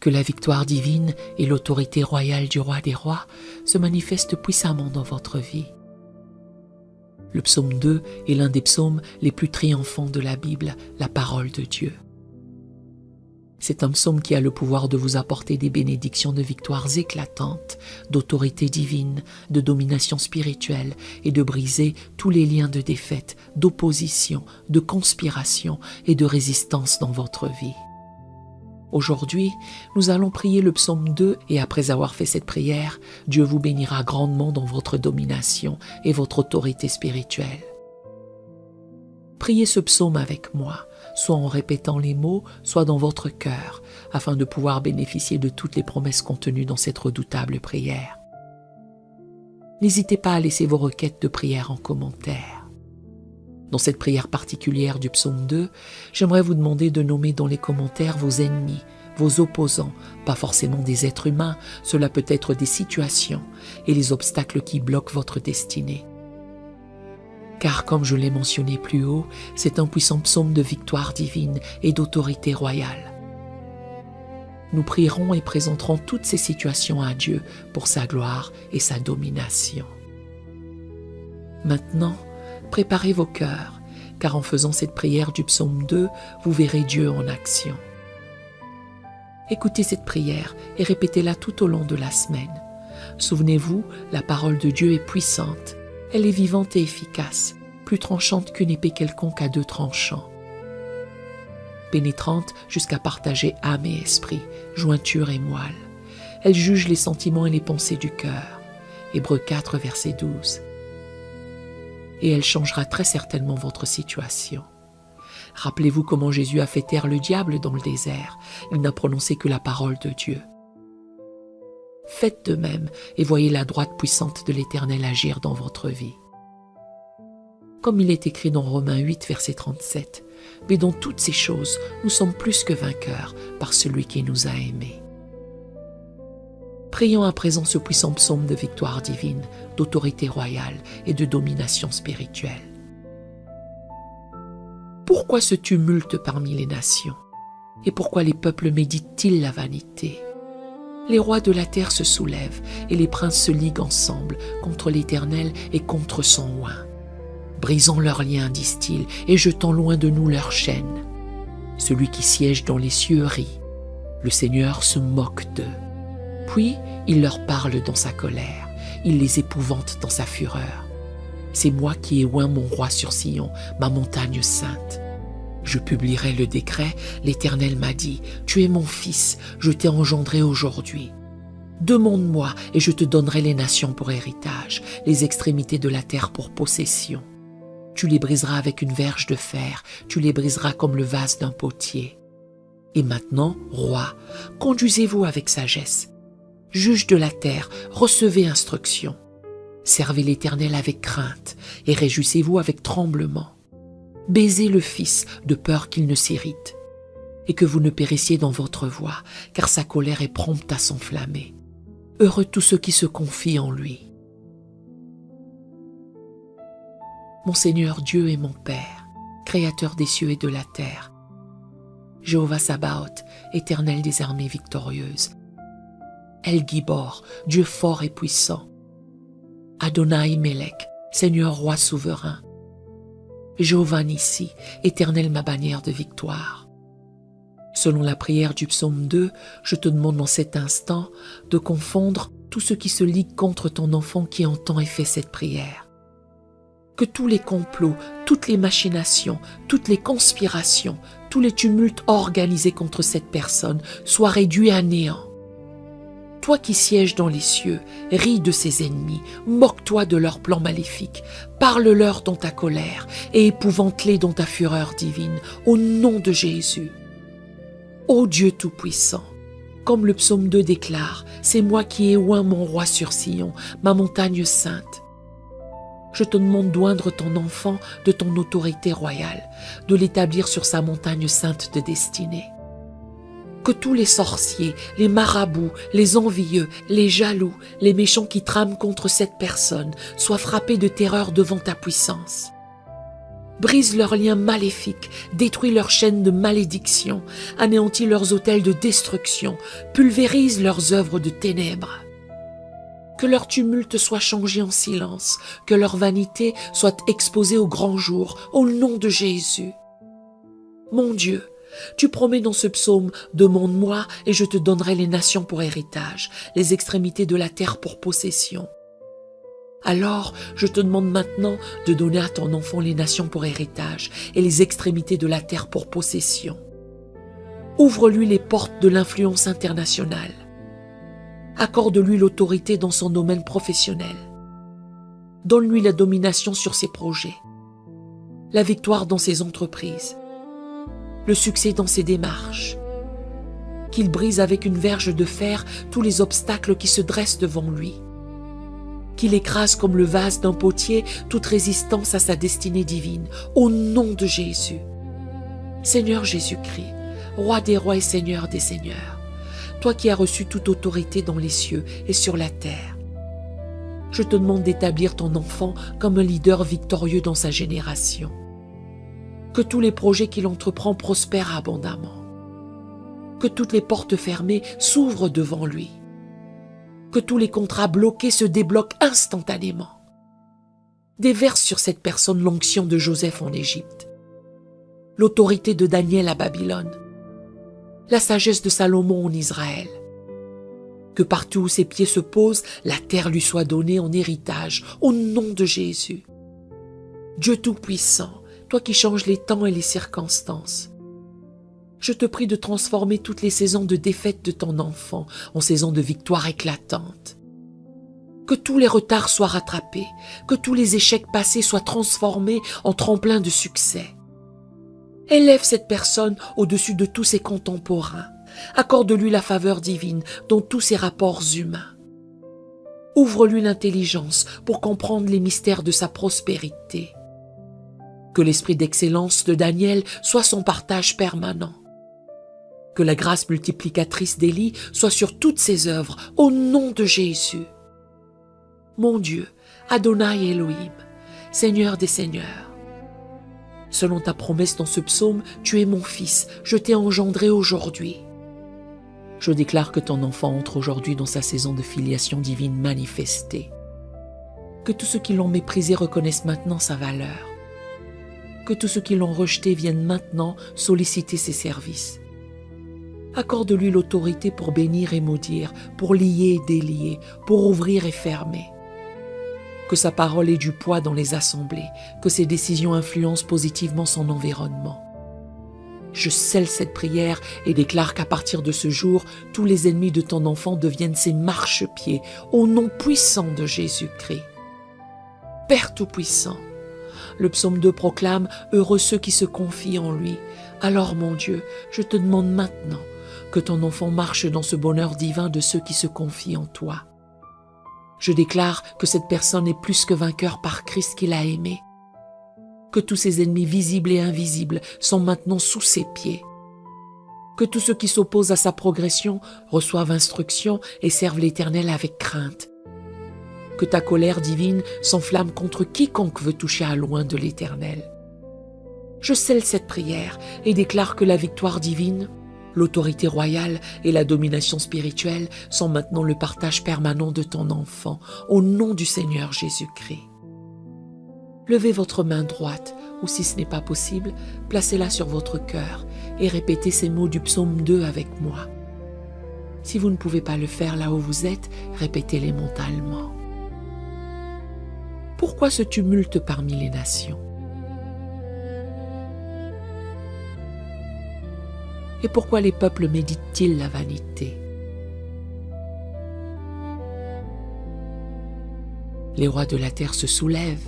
Que la victoire divine et l'autorité royale du roi des rois se manifestent puissamment dans votre vie. Le psaume 2 est l'un des psaumes les plus triomphants de la Bible, la parole de Dieu. C'est un psaume qui a le pouvoir de vous apporter des bénédictions de victoires éclatantes, d'autorité divine, de domination spirituelle et de briser tous les liens de défaite, d'opposition, de conspiration et de résistance dans votre vie. Aujourd'hui, nous allons prier le psaume 2 et après avoir fait cette prière, Dieu vous bénira grandement dans votre domination et votre autorité spirituelle. Priez ce psaume avec moi, soit en répétant les mots, soit dans votre cœur, afin de pouvoir bénéficier de toutes les promesses contenues dans cette redoutable prière. N'hésitez pas à laisser vos requêtes de prière en commentaire. Dans cette prière particulière du psaume 2, j'aimerais vous demander de nommer dans les commentaires vos ennemis, vos opposants, pas forcément des êtres humains, cela peut être des situations et les obstacles qui bloquent votre destinée. Car comme je l'ai mentionné plus haut, c'est un puissant psaume de victoire divine et d'autorité royale. Nous prierons et présenterons toutes ces situations à Dieu pour sa gloire et sa domination. Maintenant, préparez vos cœurs, car en faisant cette prière du psaume 2, vous verrez Dieu en action. Écoutez cette prière et répétez-la tout au long de la semaine. Souvenez-vous, la parole de Dieu est puissante. Elle est vivante et efficace, plus tranchante qu'une épée quelconque à 2 tranchants. Pénétrante jusqu'à partager âme et esprit, jointure et moelle. Elle juge les sentiments et les pensées du cœur. Hébreux 4, verset 12. Et elle changera très certainement votre situation. Rappelez-vous comment Jésus a fait taire le diable dans le désert. Il n'a prononcé que la parole de Dieu. Faites de même et voyez la droite puissante de l'Éternel agir dans votre vie. Comme il est écrit dans Romains 8, verset 37, « Mais dans toutes ces choses, nous sommes plus que vainqueurs par celui qui nous a aimés. » Prions à présent ce puissant psaume de victoire divine, d'autorité royale et de domination spirituelle. Pourquoi ce tumulte parmi les nations? Et pourquoi les peuples méditent-ils la vanité? Les rois de la terre se soulèvent et les princes se liguent ensemble contre l'Éternel et contre son oint. Brisons leurs liens, disent-ils, et jetons loin de nous leurs chaînes. Celui qui siège dans les cieux rit. Le Seigneur se moque d'eux. Puis il leur parle dans sa colère. Il les épouvante dans sa fureur. C'est moi qui ai oint mon roi sur Sion, ma montagne sainte. Je publierai le décret, l'Éternel m'a dit, « Tu es mon fils, je t'ai engendré aujourd'hui. Demande-moi et je te donnerai les nations pour héritage, les extrémités de la terre pour possession. Tu les briseras avec une verge de fer, tu les briseras comme le vase d'un potier. Et maintenant, roi, conduisez-vous avec sagesse. Juge de la terre, recevez instruction. Servez l'Éternel avec crainte et réjouissez-vous avec tremblement. Baisez le Fils de peur qu'il ne s'irrite et que vous ne périssiez dans votre voie, car sa colère est prompte à s'enflammer. Heureux tous ceux qui se confient en lui. Mon Seigneur Dieu est mon Père, Créateur des cieux et de la terre. Jéhovah Sabaoth, Éternel des armées victorieuses. El Gibor, Dieu fort et puissant. Adonai Melech, Seigneur roi souverain. Jéhovah Nissi, Éternel ma bannière de victoire. Selon la prière du psaume 2, je te demande en cet instant de confondre tout ce qui se ligue contre ton enfant qui entend et fait cette prière. Que tous les complots, toutes les machinations, toutes les conspirations, tous les tumultes organisés contre cette personne soient réduits à néant. Toi qui sièges dans les cieux, ris de ses ennemis, moque-toi de leurs plans maléfiques, parle-leur dans ta colère et épouvante-les dans ta fureur divine, au nom de Jésus. Ô Dieu Tout-Puissant, comme le psaume 2 déclare, c'est moi qui ai oint mon roi sur Sion, ma montagne sainte. Je te demande d'oindre ton enfant de ton autorité royale, de l'établir sur sa montagne sainte de destinée. Que tous les sorciers, les marabouts, les envieux, les jaloux, les méchants qui trament contre cette personne soient frappés de terreur devant ta puissance. Brise leurs liens maléfiques, détruis leurs chaînes de malédiction, anéantis leurs autels de destruction, pulvérise leurs œuvres de ténèbres. Que leur tumulte soit changé en silence, que leur vanité soit exposée au grand jour, au nom de Jésus. Mon Dieu, tu promets dans ce psaume, demande-moi et je te donnerai les nations pour héritage, les extrémités de la terre pour possession. Alors, je te demande maintenant de donner à ton enfant les nations pour héritage et les extrémités de la terre pour possession. Ouvre-lui les portes de l'influence internationale. Accorde-lui l'autorité dans son domaine professionnel. Donne-lui la domination sur ses projets, la victoire dans ses entreprises, le succès dans ses démarches. Qu'il brise avec une verge de fer tous les obstacles qui se dressent devant lui. Qu'il écrase comme le vase d'un potier toute résistance à sa destinée divine, au nom de Jésus. Seigneur Jésus-Christ, Roi des rois et Seigneur des seigneurs, toi qui as reçu toute autorité dans les cieux et sur la terre, je te demande d'établir ton enfant comme un leader victorieux dans sa génération. Que tous les projets qu'il entreprend prospèrent abondamment. Que toutes les portes fermées s'ouvrent devant lui. Que tous les contrats bloqués se débloquent instantanément. Déverse sur cette personne l'onction de Joseph en Égypte, l'autorité de Daniel à Babylone, la sagesse de Salomon en Israël. Que partout où ses pieds se posent, la terre lui soit donnée en héritage, au nom de Jésus. Dieu Tout-Puissant, toi qui changes les temps et les circonstances, je te prie de transformer toutes les saisons de défaite de ton enfant en saisons de victoire éclatante. Que tous les retards soient rattrapés, que tous les échecs passés soient transformés en tremplin de succès. Élève cette personne au-dessus de tous ses contemporains. Accorde-lui la faveur divine dans tous ses rapports humains. Ouvre-lui l'intelligence pour comprendre les mystères de sa prospérité. Que l'esprit d'excellence de Daniel soit son partage permanent. Que la grâce multiplicatrice d'Élie soit sur toutes ses œuvres, au nom de Jésus. Mon Dieu, Adonai Elohim, Seigneur des seigneurs, selon ta promesse dans ce psaume, tu es mon fils, je t'ai engendré aujourd'hui. Je déclare que ton enfant entre aujourd'hui dans sa saison de filiation divine manifestée. Que tous ceux qui l'ont méprisé reconnaissent maintenant sa valeur. Que tous ceux qui l'ont rejeté viennent maintenant solliciter ses services. Accorde-lui l'autorité pour bénir et maudire, pour lier et délier, pour ouvrir et fermer. Que sa parole ait du poids dans les assemblées, que ses décisions influencent positivement son environnement. Je scelle cette prière et déclare qu'à partir de ce jour, tous les ennemis de ton enfant deviennent ses marchepieds, au nom puissant de Jésus-Christ. Père Tout-Puissant, le psaume 2 proclame « Heureux ceux qui se confient en lui ». Alors, mon Dieu, je te demande maintenant que ton enfant marche dans ce bonheur divin de ceux qui se confient en toi. Je déclare que cette personne est plus que vainqueur par Christ qui l'a aimé. Que tous ses ennemis visibles et invisibles sont maintenant sous ses pieds. Que tous ceux qui s'opposent à sa progression reçoivent instruction et servent l'Éternel avec crainte. Que ta colère divine s'enflamme contre quiconque veut toucher à loin de l'Éternel. Je scelle cette prière et déclare que la victoire divine, l'autorité royale et la domination spirituelle sont maintenant le partage permanent de ton enfant, au nom du Seigneur Jésus-Christ. Levez votre main droite, ou si ce n'est pas possible, placez-la sur votre cœur et répétez ces mots du psaume 2 avec moi. Si vous ne pouvez pas le faire là où vous êtes, répétez-les mentalement. Pourquoi ce tumulte parmi les nations? Et pourquoi les peuples méditent-ils la vanité? Les rois de la terre se soulèvent.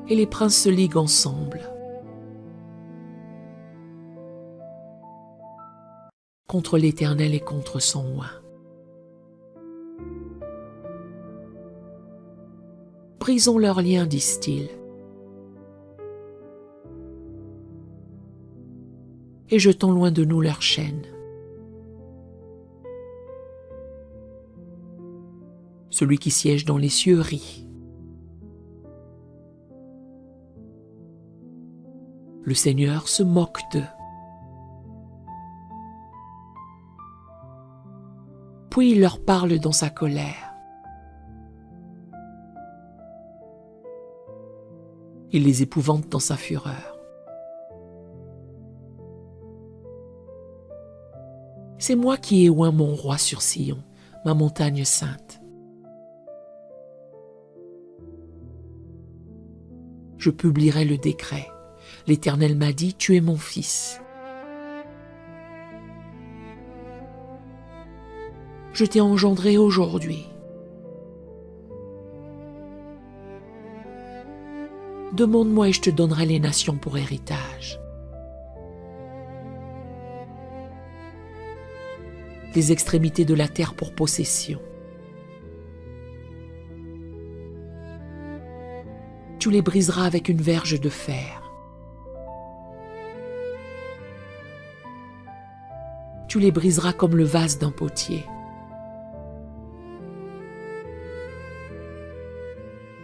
Et les princes se liguent ensemble contre l'Éternel et contre son oint. Brisons leurs liens, disent-ils, et jetons loin de nous leurs chaînes. Celui qui siège dans les cieux rit. Le Seigneur se moque d'eux. Puis il leur parle dans sa colère. Il les épouvante dans sa fureur. C'est moi qui ai oint mon roi sur Sion, ma montagne sainte. Je publierai le décret. L'Éternel m'a dit, tu es mon fils. Je t'ai engendré aujourd'hui. Demande-moi et je te donnerai les nations pour héritage. Les extrémités de la terre pour possession. Tu les briseras avec une verge de fer. Tu les briseras comme le vase d'un potier.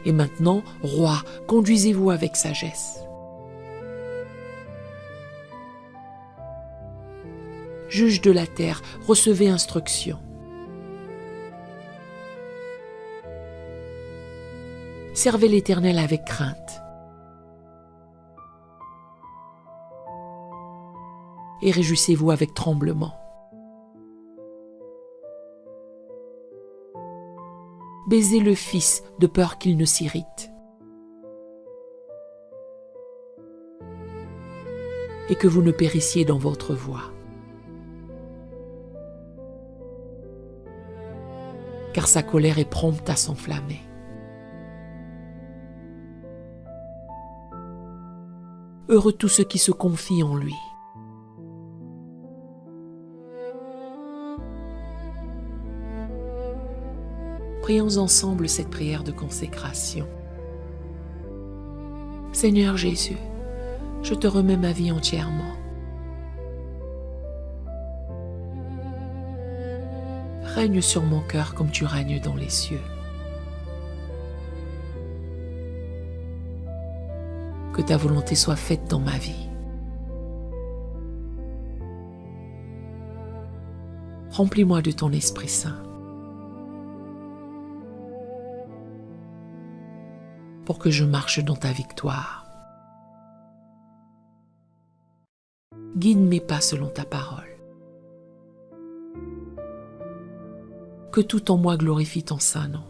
Et maintenant, roi, conduisez-vous avec sagesse. Juge de la terre, recevez instruction. Servez l'Éternel avec crainte. Et réjouissez-vous avec tremblement. Baisez le Fils de peur qu'il ne s'irrite. Et que vous ne périssiez dans votre voie. Car sa colère est prompte à s'enflammer. Heureux tous ceux qui se confient en lui. Prions ensemble cette prière de consécration. Seigneur Jésus, je te remets ma vie entièrement. Règne sur mon cœur comme tu règnes dans les cieux. Que ta volonté soit faite dans ma vie. Remplis-moi de ton Esprit Saint. Pour que je marche dans ta victoire. Guide mes pas selon ta parole. Que tout en moi glorifie ton saint nom.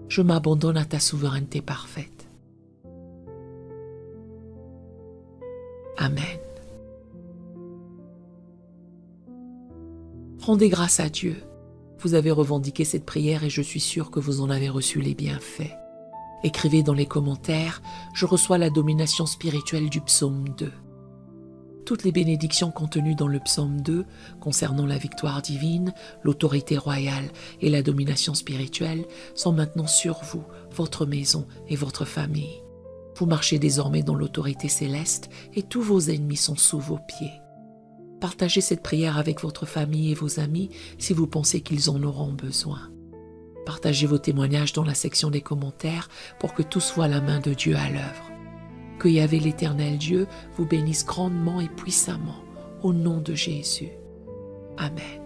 Je m'abandonne à ta souveraineté parfaite. Amen. Rendez grâce à Dieu. Vous avez revendiqué cette prière et je suis sûr que vous en avez reçu les bienfaits. Écrivez dans les commentaires « Je reçois la domination spirituelle du psaume 2 ». Toutes les bénédictions contenues dans le psaume 2 concernant la victoire divine, l'autorité royale et la domination spirituelle sont maintenant sur vous, votre maison et votre famille. Vous marchez désormais dans l'autorité céleste et tous vos ennemis sont sous vos pieds. Partagez cette prière avec votre famille et vos amis si vous pensez qu'ils en auront besoin. Partagez vos témoignages dans la section des commentaires pour que tous voient la main de Dieu à l'œuvre. Que Yahvé l'Éternel Dieu vous bénisse grandement et puissamment au nom de Jésus. Amen.